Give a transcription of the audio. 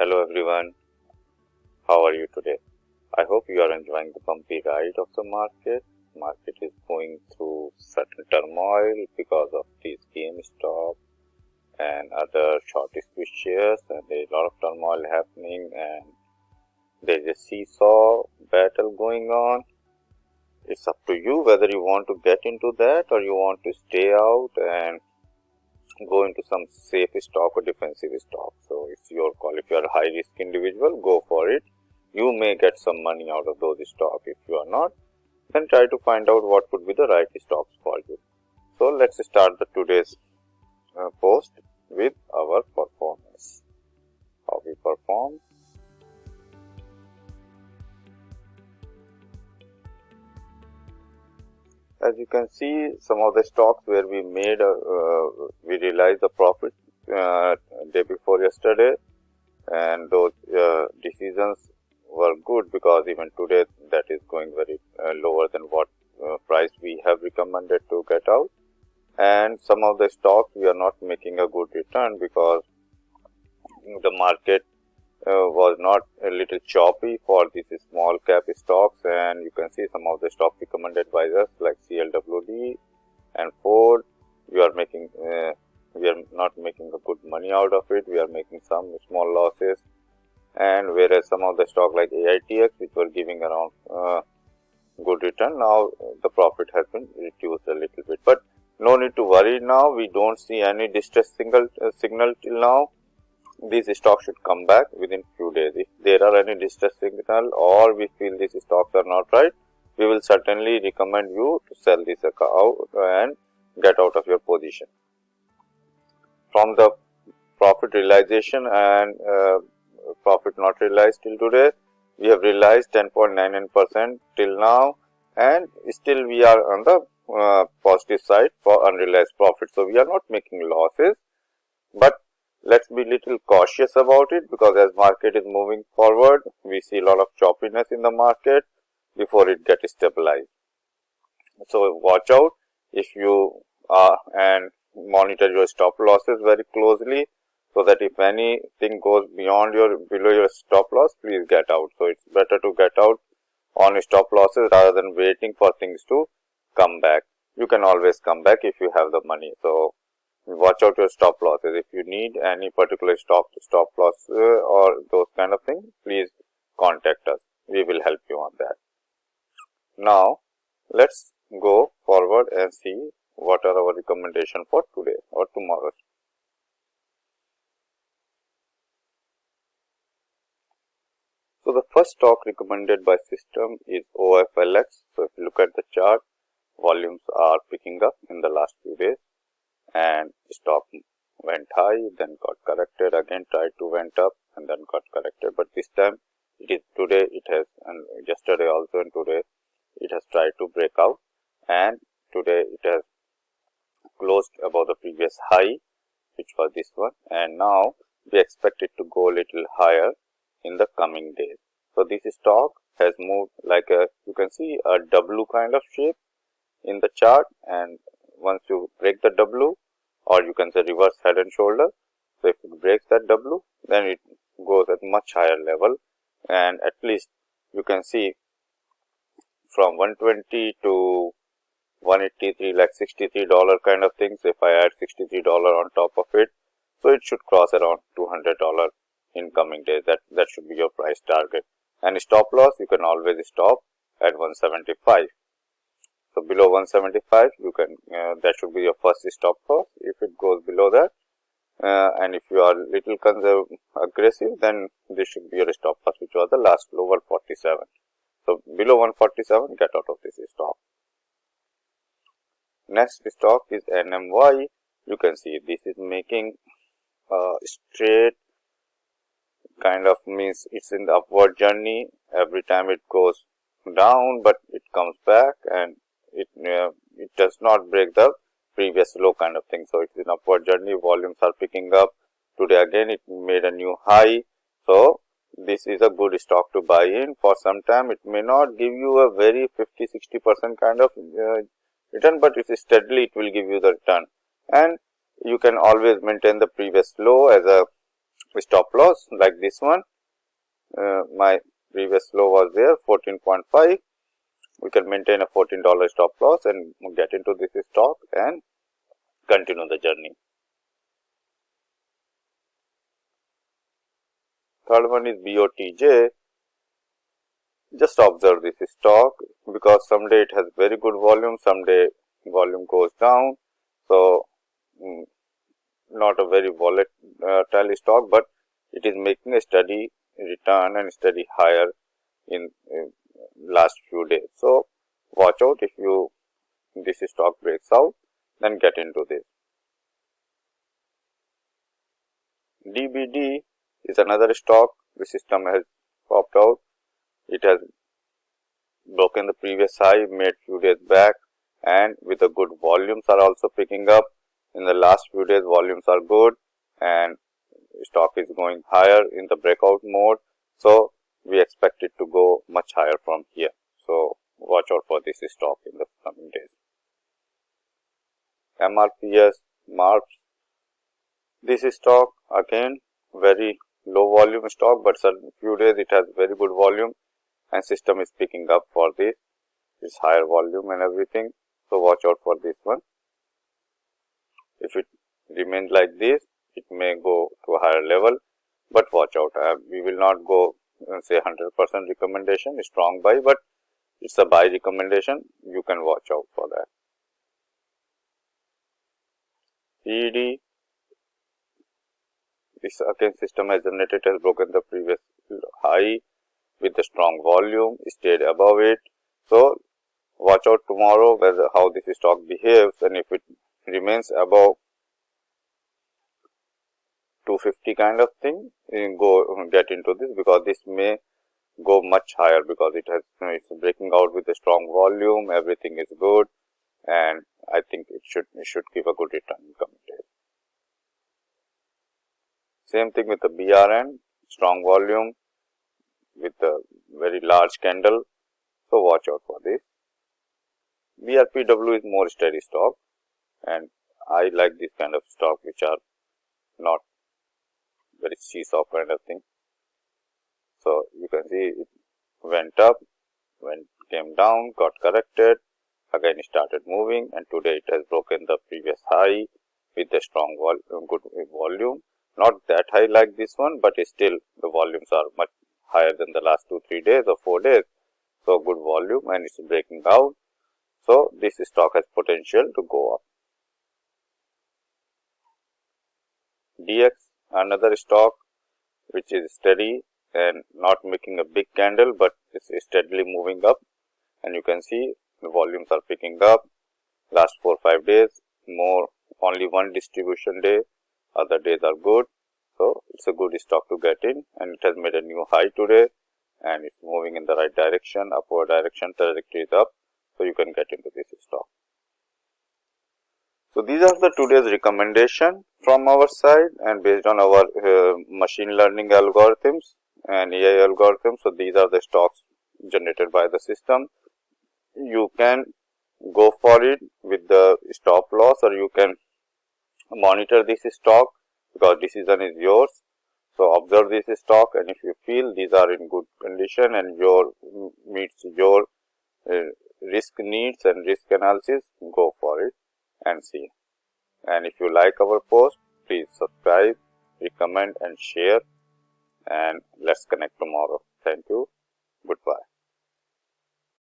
Hello everyone, how are you today? I hope you are enjoying the bumpy ride of the market. Market is going through certain turmoil because of these GameStop and other short squeeze shares, and there is a lot of turmoil happening and there is a seesaw battle going on. It's up to you whether you want to get into that or you want to stay out and go into some safe stock or defensive stock. So it's your call. If you are a high risk individual, go for it. You may get some money out of those stocks. If you are not, then try to find out what could be the right stocks for you. So let's start the today's post with our performance. How we perform. As you can see, some of the stocks where we made we realized the profit day before yesterday, and those decisions were good because even today that is going very lower than what price we have recommended to get out. And some of the stocks we are not making a good return because the market was not a little choppy for these small cap stocks, and you can see some of the stocks recommended by us like CLWD and Ford. We are not making a good money out of it. We are making some small losses, and whereas some of the stock like AITX, which were giving around good return, now the profit has been reduced a little bit. But no need to worry now. We don't see any distress signal till now. These stocks should come back within few days. If there are any distress signal or we feel these stocks are not right, we will certainly recommend you to sell this account and get out of your position. From the profit realization and profit not realized till today, we have realized 10.99% till now, and still we are on the positive side for unrealized profit. So we are not making losses, but let's be little cautious about it because as market is moving forward, we see a lot of choppiness in the market before it gets stabilized. So watch out if you and monitor your stop losses very closely, so that if anything goes below your stop loss, please get out. So it's better to get out on stop losses rather than waiting for things to come back. You can always come back if you have the money. So watch out your stop losses. If you need any particular stop loss or those kind of things, please contact us. We will help you on that. Now let's go forward and see what are our recommendations for today or tomorrow. So the first stock recommended by system is OFLX. So if you look at the chart, volumes are picking up in the last few days, and stock went high, then got corrected, again tried to went up and then got corrected, but this time it is today it has, and yesterday also and today it has tried to break out, and today it has closed above the previous high, which was this one, and now we expect it to go a little higher in the coming days. So this stock has moved like you can see a W kind of shape in the chart, and once you break the W, or you can say reverse head and shoulder, so if it breaks that W, then it goes at much higher level, and at least you can see from 120 to 183, like $63 kind of things. If I add $63 on top of it, so it should cross around $200 in coming days. That should be your price target. And stop loss, you can always stop at 175. So below 175, you can that should be your first stop loss. If it goes below that, and if you are little aggressive, then this should be your stop loss, which was the last low, 147. So below 147, get out of this stock. Next stock is NMY. You can see this is making straight kind of, means it's in the upward journey. Every time it goes down, but it comes back, and it does not break the previous low kind of thing. So it's in upward journey. Volumes are picking up. Today again it made a new high. So this is a good stock to buy in for some time. It may not give you a very 50-60% kind of return, but it's steadily it will give you the return, and you can always maintain the previous low as a stop loss like this one. My previous low was there 14.5. We can maintain a $14 stop loss and get into this stock and continue the journey. Third one is BOTJ. Just observe this stock because someday it has very good volume, someday volume goes down. So, not a very volatile stock, but it is making a steady return and steady higher in last few days. So, watch out if this stock breaks out, then get into this. DBD is another stock. The system has popped out. It has broken the previous high made few days back, and with the good volumes are also picking up. In the last few days volumes are good and stock is going higher in the breakout mode. So, we expect it to go much higher from here. So, watch out for this stock in the coming days. MRPS, MARPS. This stock again very low volume stock, but certain few days it has very good volume and system is picking up for this. It's higher volume and everything. So, watch out for this one. If it remains like this, it may go to a higher level, but watch out. We will not go say 100% recommendation, strong buy, but it's a buy recommendation. You can watch out for that. PED, this again system has generated, has broken the previous high with the strong volume, stayed above it. So, watch out tomorrow whether how this stock behaves, and if it remains above 250 kind of thing, go get into this, because this may go much higher because it's breaking out with a strong volume, everything is good, and I think it should give a good return in coming days. Same thing with the BRN, strong volume with a very large candle. So, watch out for this. BRPAW is more steady stock, and I like this kind of stock which are not very seesaw kind of thing. So, you can see it went up, came down, got corrected, again started moving, and today it has broken the previous high with a strong good volume. Not that high like this one, but still the volumes are much higher than the last 2-3 days or 4 days. So, good volume and it's breaking out. So, this stock has potential to go up. DX, another stock which is steady and not making a big candle, but it's steadily moving up, and you can see the volumes are picking up. Last 4-5 days, only one distribution day, other days are good. So, it's a good stock to get in, and it has made a new high today and it's moving in the right direction, upward direction, trajectory is up. So, you can get into this stock. So, these are the today's recommendation from our side, and based on our machine learning algorithms and AI algorithms. So, these are the stocks generated by the system. You can go for it with the stop loss, or you can monitor this stock, because decision is yours. So, observe this stock, and if you feel these are in good condition and meets your risk needs and risk analysis, go for it and see. And if you like our post, please subscribe, recommend and share, and let's connect tomorrow. Thank you. Goodbye.